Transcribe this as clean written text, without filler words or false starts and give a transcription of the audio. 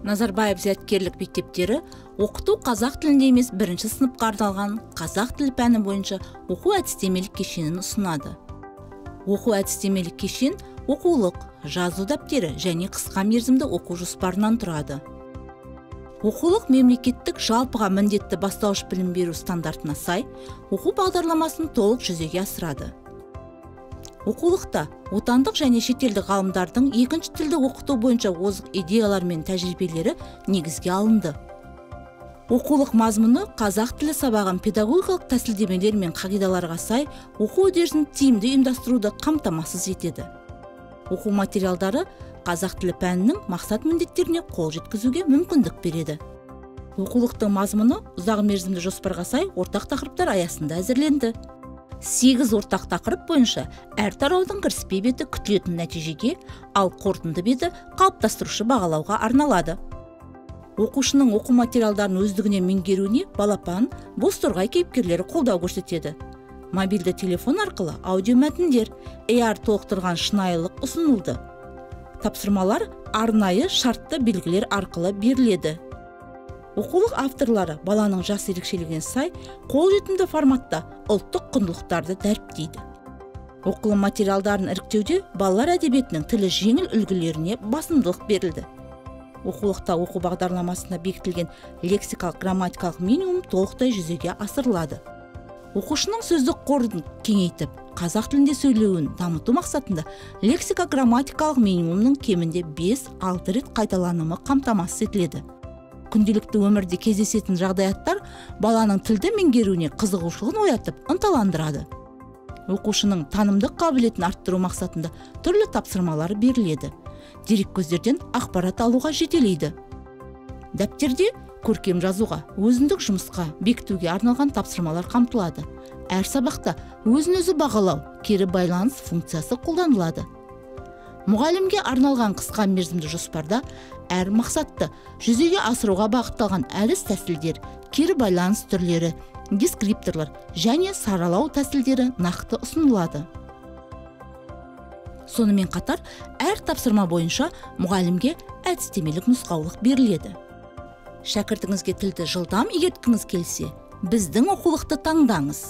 Назарбаев зияткерлік мектептері оқыту қазақ тілінде емес бірінші сыныпқа арналған қазақ тілі пәні бойынша оқу әдістемелік кешенін ұсынады. Оқу әдістемелік кешен оқулық, жазу дәптері және қысқа мерзімді оқу жоспарынан тұрады. Оқулық мемлекеттік жалпыға міндетті бастауыш білім беру стандартына сай оқу бағдарламасын толық жүзеге асырады. Оқулықта отандық және шетелдік ғалымдардың екінші тілді оқыту бойынша озық идеялар мен тәжірибелері негізге алынды. Оқулық мазмұны қазақ тілі сабағын педагогикалық тәсілдемелер мен қағидаларға сай оқу үдерісін тиімді ұйымдастыруды қамтамасыз етеді. Оқу материалдары қазақ тілі пәнінің мақсат міндеттеріне қол жеткізуге мүмкіндік береді. Оқулықтың мазмұны ұзақ мерзімді жоспарға сай ортақ тақырыптар аясында әзірленді. 8 ортақ тақырып бойынша әр тараудың кіріспе беті күтілетін нәтижеге, ал қорытынды беті қалыптастырушы бағалауға арналады. Оқушының оқу материалдарын өздігінен меңгеруіне балапан, бозторғай кейіпкерлері қолдау көрсетеді. Мобильді телефон арқылы аудиомәтіндер, AR толықтырған шынайылық ұсынылды. Тапсырмалар арнайы шартты белгілер арқылы беріледі. Оқулық авторлары баланың жас ерекшелігіне сай қолжетімді форматта ұлттық құндылықтарды дәріптейді. Оқулық материалдарын іріктеуде балалар әдебиетінің тілі жеңіл үлгілеріне басымдылық берілді. Оқулықта оқу бағдарламасында бекітілген лексикалық грамматикалық минимум толықтай жүзеге асырылады. Оқушының сөздік қорын кеңейтіп, қазақ тілінде сөйлеуін дамыту мақсатында лексика-грамматикалық минимумның кемінде 5-6 рет қайталанымы қамтамасыз етіледі. Күнделікті өмірде кездесетін жағдаяттар баланың тілді меңгеруіне қызығушылығын оятып, ынталандырады. Оқушының танымдық қабілетін арттыру мақсатында түрлі тапсырмалар беріледі. Дереккөздерден ақпарат алуға жетелейді. Дәптерде көркем жазуға, өзіндік жұмысқа бекітуге арналған тапсырмалар қамтылады. Әр сабақта өзін-өзі бағалау, кері байланыс функциясы қолданылады. Мұғалімге арналған қысқа мерзімді жоспарда әр мақсатты жүзеге асыруға бағытталған әдіс тәсілдер, кері байланыс түрлері, дескрипторлар және саралау тәсілдері нақты ұсынылады. Сонымен қатар, әр тапсырма бойынша мұғалімге әдістемелік нұсқаулық беріледі. Шәкіртіңізге тілді жылдам игерткіңіз келсе, біздің оқулықты таңдаңыз.